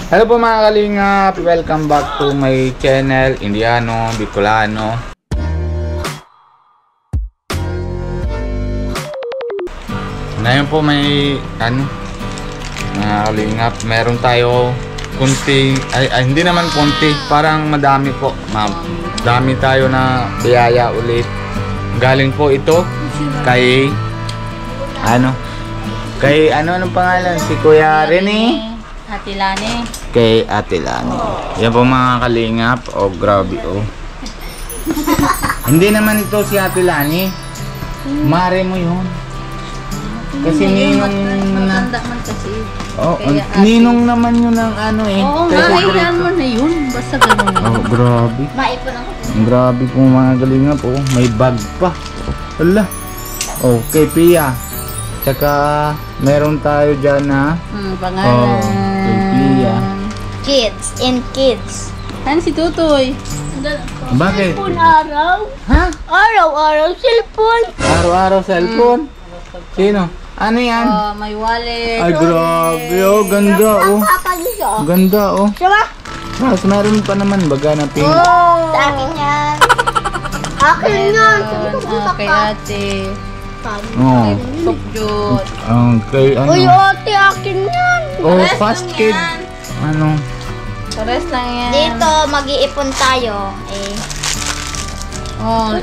Hello po mga kalingap, welcome back to my channel, Indiano, Bicolano. Ngayon po may mga kalingap, meron tayo kunti, hindi naman kunti, parang madami po. Dami tayo na biyaya ulit. Galing po ito kay anong pangalan? Si Kuya Rene? Ate Lani. Kay Ate Lani. Yan po mga kalingap. Oh, grabe oh. Hindi naman ito si Ate Lani. Mare mo yun. Kasi ninong na. Matanda man kasi. Oh, ninong naman yun ng eh. Oo nga, iyan mo na yun. Basta ganun. Oh, grabe. Maipon ako. Grabe po mga kalingap oh. May bag pa. Hala. Oh, kay Pia. Tsaka meron tayo dyan na pangalan. kay Pia. Kids and kids. Ano si Tutoy? Bakit? Cellphone araw. Ha? Araw-araw cellphone. Araw-araw cellphone? Sino? Ano yan? May wallet. Ay, grabe oh. Ganda oh. Papa niyo siya. Ganda oh. Diba? Tapos meron pa naman baga na pink. Oh. Sa akin yan. Akin yan. Kay ate. Oh. Sukjut. Kay ano? Uy, ate, akin yan. Oh, fast kid. Ano? Pares lang yan. Dito, mag-iipon tayo.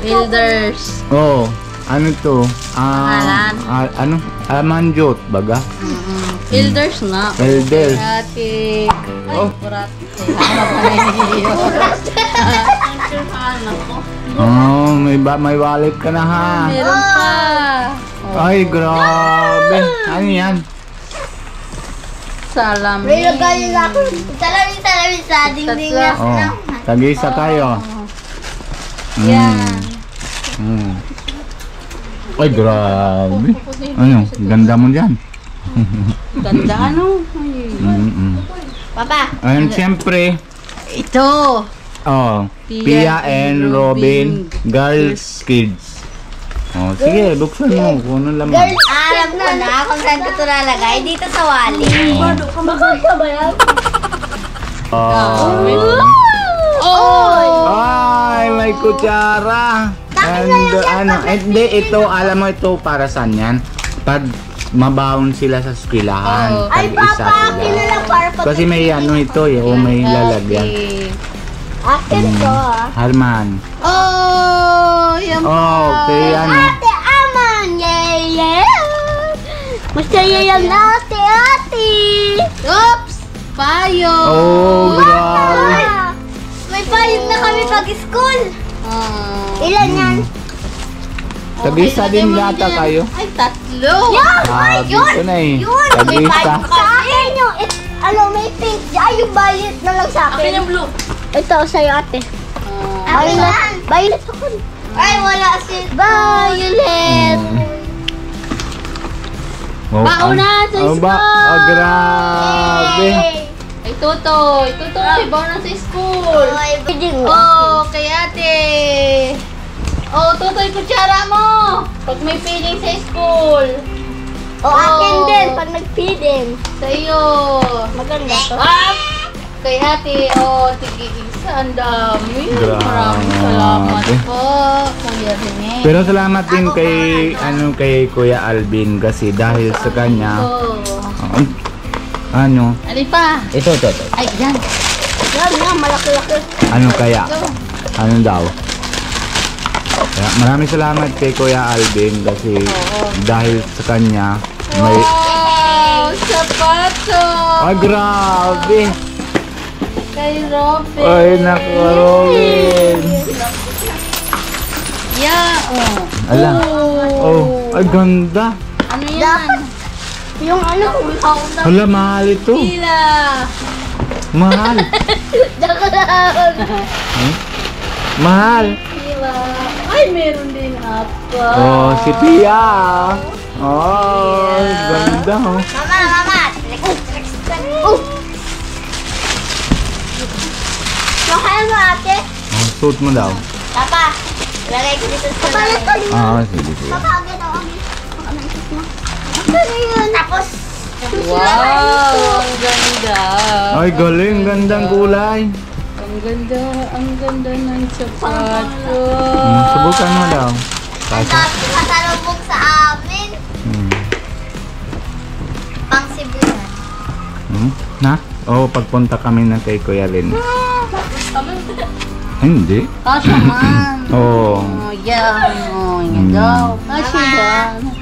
Elders. Oh, ano to? Pangalan? Ano? Manjot baga? Elders nga. Elders. Ate. Oh. Kurat. Oh, may wallet ka na ha. Meron pa. Ay, grabe. Ano yan? Salamin. May lagay na ako. Salamin sa dingding na. Oh, tag-isa tayo. Yan. Ay, grabe. Ano? Ganda mo dyan. Ganda ano? Papa. Ayun, siyempre. Ito. Oh, Pia and Robin Girls Kids. Oh, sige, buksan mo kung ano laman. Girls, alam ko na kung saan ko ito lalagay. Dito sa wali. Bakit ba yan? Oh. Ay, may kutsara. And hindi ito, alam mo ito para saan yan? Pag mabaon sila sa eskwelahan. Ay, Tag-isa papa, akin na lang para pag... Kasi may ito may lalagyan. Akin to Harman. Oh, yan pa. Oh, kay Ate Aman! Yeah! Masaya yan ate! Oops! Payo! Oh, grabe. May payong na kami pag-school! Ilan yan? Tag-isa din yata kayo. Ay, tatlo! Sabi ko na eh. Yun! May Tag-isa. payong sa akin yung... may pink dyan. Yung violet na lang sa akin. Akin yung blue. Ito, sa'yo ate. Violet ako. Ay, wala si Violet. Oh, Bauna sa school. Oh, grabe. Ay, Tutoy. Tutoy, baon na sa school. Oh, kay ate. Oh, Tutoy, kutsara mo. Pag may feeling sa school. Akin din, pag nag-feeding. Sa iyo. Maganda to. Kay ate, tigigisa. Ang dami. Grabe. Maraming salamat po. Kuya Rene. Pero salamat din kay Kuya Alvin kasi dahil sa kanya Alin pa? ito. Ay, yan. Yan nga, malaki-laki. Ano kaya? Ano daw? Kaya, maraming salamat kay Kuya Alvin kasi dahil sa kanya may sapatos. ay grabe. Kay Robin. Ay naku, Robin. Yeah, Ala. Oh, ay ganda. Ano yan? Yung Hala, mahal ito. Pila. Mahal. Mahal. Pila. Ay, meron din apa. Oh, si Pia. Oh, ganda oh. Mama. Mahal mo ate. Oh, suit mo daw. Papa, lagay ko dito sa lalagay. Sige. Papa, agad ako. Ano yun? Tapos, Wow, ang ganda. Ay, galing. Gandang kulay. Ang ganda ng sapato. Subukan mo daw. Ang Kasha? dami kasalubong sa amin. Pang Cebu yan. Na? Oo, pagpunta kami na kay Kuya Rin. Hindi. Kasha man. Oo. Oh, yeah. Oh, yan daw. Kasha yan.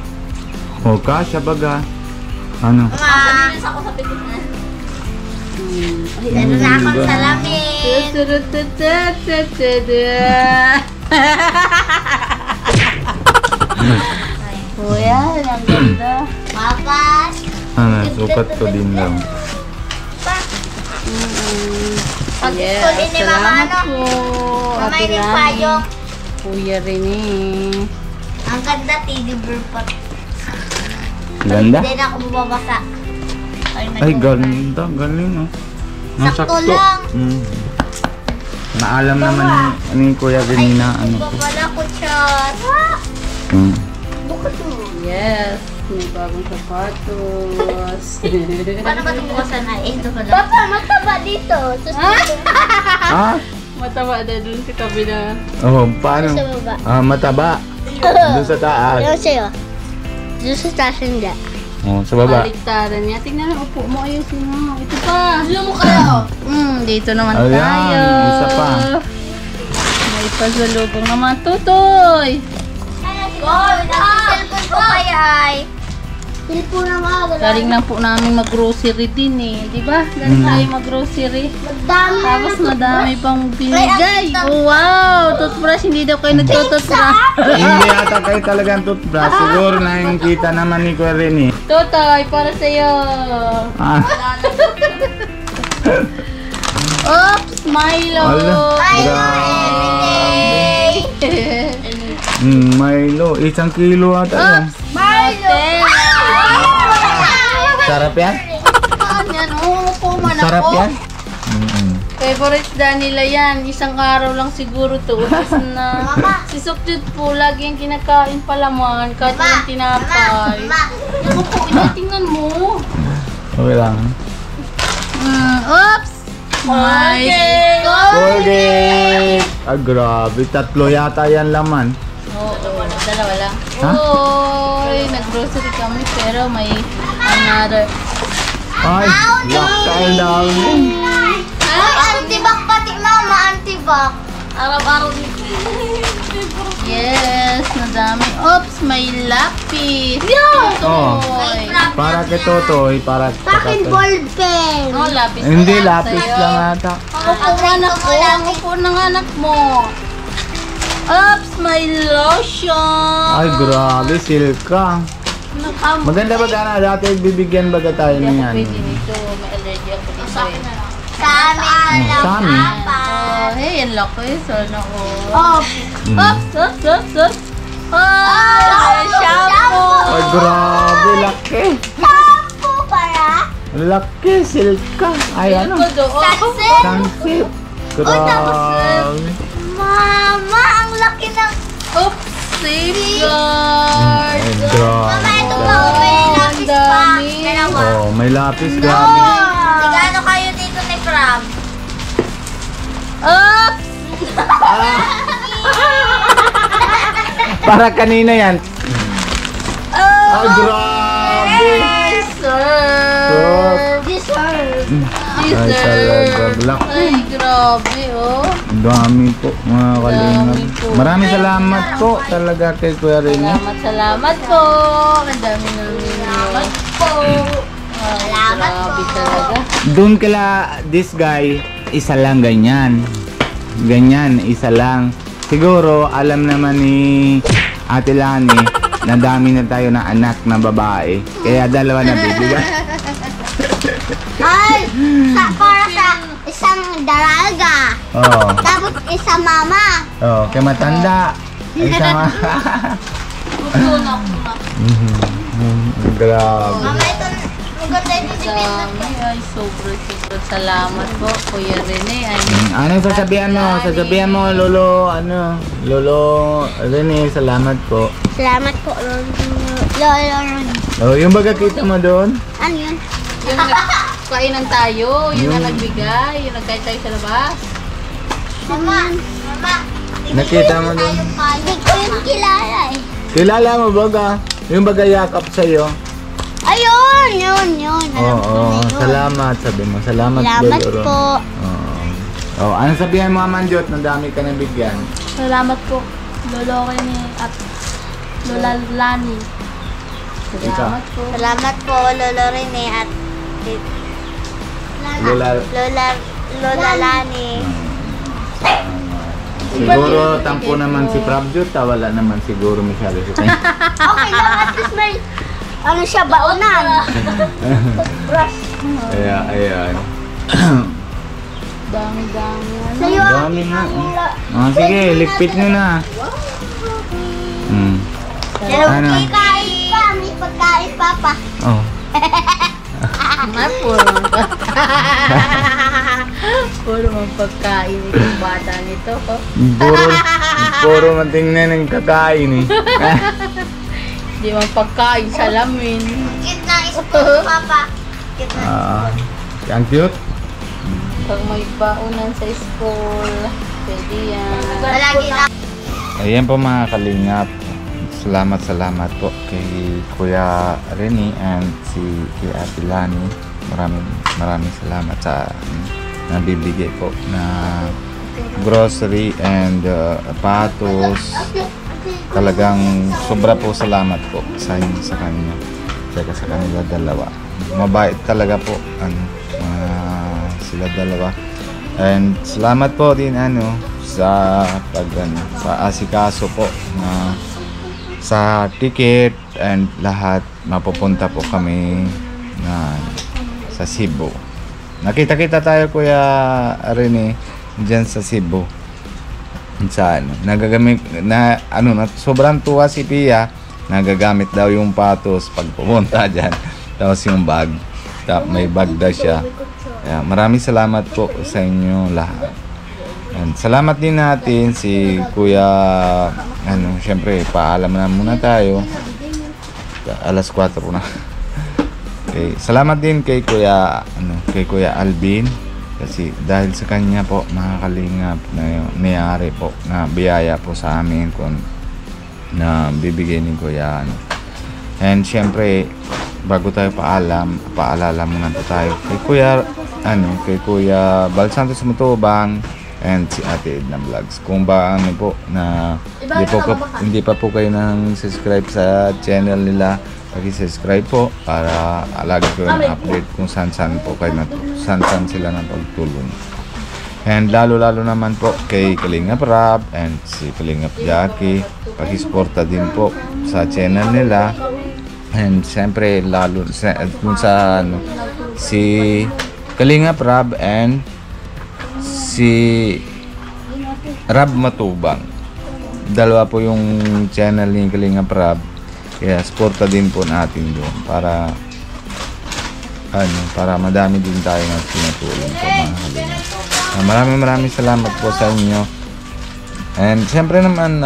Oh, kasha baga. Ano? Ay, ano na akong salamin. Kuya, ang ganda. Mapas. Ano, sukat ko din lang. Pag-tuloy ni Mama, ano? po. Mama, Ate yung Rani. payong. Kuya rin eh. Ang ganda, teddy bear pa. Ganda? Hindi na ako bubabasa. Ay, ganda. Galing, oh. Sakto lang. Naalam naman ni Kuya Rin na ano. Iba pala kutsara. Bukod mo. Yes, may bagong sapatos. Paano ba ito bukasan ay? Ito pala. Papa, mataba dito. Ah? Mataba na dun sa kabila. Oh, paano? Sa baba. Mataba. Doon sa taas. Ano sa'yo? Doon sa taas hindi. Oh, sa baba. Baliktaran niya. Tingnan na, upo mo. Ayusin mo. Ito pa. Sino mo kaya? Dito naman Ayan, tayo. isa pa. May pasalubong naman. Tutoy! Cellphone ko kaya ay. Cellphone na mga. Galing lang po namin mag-grocery din eh. Di ba? Galing tayo mag-grocery. Magdami. Tapos madami pang binigay. Oh, wow! Toothbrush. Hindi daw kayo nagtutoothbrush. Hindi ata kayo talagang toothbrush. Siguro na yung kita naman ni Kuya Rin eh. Tutoy, para sa'yo. Ah. Oops! Milo! Ala, grabe. Milo. 1 kilo ata yan. Milo! Sarap yan? Yan, umupo man ako. Sarap yan? Favorite da nila yan. Isang araw lang siguro to. Ubus na. Si Sukjud po, lagi yung kinakain palaman. Kahit walang tinapay. Umupo, tingnan mo. Okay lang. Oops! My Colgate! Ah, grabe. 3 yata yan laman. Oo, dalawa lang. Ha? Oy, nag-grocery kami pero may another. Ay, lakay lang. Antibak pati mama, antibak. Araw-araw dito. Yes, nadami. Oops, may lapis. Oh. Oy. Para kay Totoy, para Akin ballpen. Oh, lapis. Hindi, na lang lapis sa'yo. lang ata. Ang anak ko, ang upo ng anak mo. Oops, may lotion. Ay, grabe, silka. Maganda ba gana? Dati bibigyan baga tayo Hindi ako niyan. pwede nito. May allergy ako dito. Sa amin na lang. Sa amin? Oh, hey, ang laki. Sana ko. Oops. Oops. Oh, shampoo. Ay, grabe, laki. Shampoo para. Laki, silka. Ay, ano? Ito doon. Sunset. Sunset. Grabe. Mama, ang laki ng... Oops, safeguard. Ay, grabe. Mama, ito pa. May lapis pa. dami. Dalawa. Oh, may lapis, grabe. Sigano kayo dito ni Pram? Oops. Para kanina yan. Ay, grabe. Deserve. Ay, talaga. Laki. Ay, grabe, oh. Dami po, mga kalingap. Dami po. Maraming salamat po talaga kay Kuya Rin. Salamat po. Ang dami namin. Salamat po. Salamat Grabe po. talaga. Doon kala this guy, isa lang ganyan. Ganyan, isa lang. Siguro, alam naman ni Ate Lani na dami na tayo na anak na babae. Kaya dalawa na bibigyan. Ay, para sa isang dalaga. Oo. Tapos isang mama. Oh, kay matanda. Isa ma. Grabe. Mama, ito maganda ito si Pinto. Dami. Ay, sobrang salamat po, Kuya Rene. Ay, Ano sasabihan mo? Sasabihan mo, Lolo, ano? Lolo Rene, salamat po. Salamat po, Lolo. Lolo. Oh, yung baga kita mo doon? Ano yun? Yung nagkainan tayo, yung na nagbigay, yung nagkain tayo sa labas. Mama. Nakita mo doon? Hindi ko yun kilala eh. Kilala mo baga? Yung baga yakap sa'yo? Ayun, yun. Alam ko Oo, na yun. salamat sabi mo. Salamat, Salamat Lolo Ron. po. Oo. Oh, ano sabihan mo, Amanjot? Nadami ka ng bigyan. Salamat po, Lolo Rene at Lola Lani. Salamat po. Salamat po, Lolo Rene at Lola Lani. Siguro tampo naman si Prabjot, wala naman siguro masyado si Tay. Okay lang, at least may ano siya, baonan. Brush. Kaya, ayan. Dami-dami. Sa'yo, Dami nga. Sige, ligpit nyo na. Ano? may kain pa, may pagkain pa pa. Oh. Ay, puro mga pagkain itong bata nito. Puro matingnan ng kakain eh. Hindi mga pagkain, salamin. Cute na spoon, papa. Cute na. Ang cute. Pag may baunan sa school, pwede yan. Palagi na. Ayan po mga kalingap. Salamat po kay Kuya Rene and kay Ate Lani. Maraming salamat sa nabibigay po na grocery and patos. Talagang sobra po salamat po sa kanya. Tsaka sa kanila dalawa. Mabait talaga po sila dalawa. And salamat po din sa sa asikaso po na sa ticket and lahat mapupunta po kami sa Cebu. Nakita-kita tayo Kuya Rene diyan sa Cebu. Sa nagagamit na sobrang tuwa si Pia, nagagamit daw yung patos pag pumunta diyan. Tapos yung bag, may bag daw siya. Kaya maraming salamat po sa inyo lahat. And salamat din natin si Kuya syempre paalam na muna tayo. Alas 4 na. Okay, salamat din kay Kuya Alvin kasi dahil sa kanya po mga kalingap na nangyari po na biyaya po sa amin na bibigay ni Kuya And syempre bago tayo paalala muna po tayo kay Kuya Bal Santos Mutubang and si Ate Edna Vlogs. Kung ba po na hindi pa po kayo nang subscribe sa channel nila, pag-subscribe po para lagi ko yung update kung saan sila ng pagtulong. And lalo naman po kay Kalingap Rab and si Kalingap Jackie, pag-suporta din po sa channel nila. And siyempre lalo si Kalingap Rab and si Rab Matubang. Dalawa po yung channel ni Kalingap Rab. Kaya suporta din po natin doon para madami din tayo na tinutulong po mga kalingap. Maraming salamat po sa inyo. And siyempre naman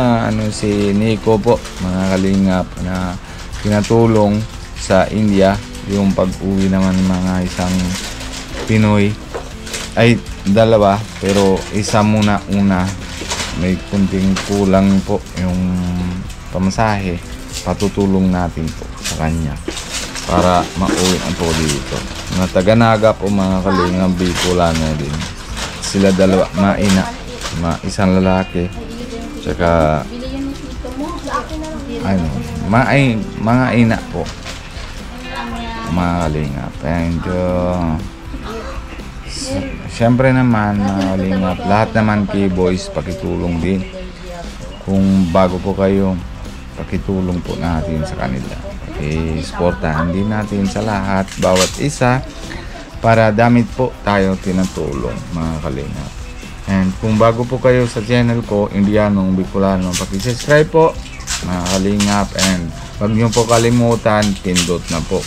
si Nico po mga kalingap na tinatulong sa India yung pag-uwi naman ng mga isang Pinoy ay dalawa pero isa una may kunting kulang po yung pamasahe, patutulong natin po sa kanya para mauwi ang po dito. Taga-Naga po mga kalingap, Bicolano din sila dalawa, isang lalaki tsaka mga ina po mga kalingap. And syempre naman mga kalingap, lahat naman kay boys pakitulong din. Kung bago po kayo, pakitulong po natin sa kanila. Suportahan din natin sa lahat, bawat isa, para damit po tayo tinatulong mga kalingap. And kung bago po kayo sa channel ko, Indianong Bicolano, pakisubscribe po mga kalingap. And huwag niyo po kalimutan, pindot na po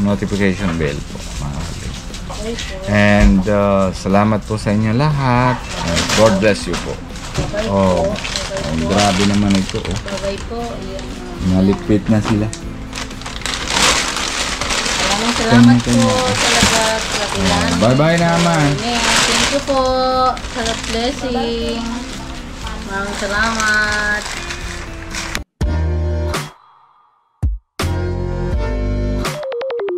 notification bell po mga kalingap. And salamat po sa inyo lahat. And God bless you po. Grabe naman ito. Babay po. Nalipit na sila. salamat po Kanya-kanya. talaga sa kailangan. Bye-bye naman. Thank you po sa blessing. Maraming salamat.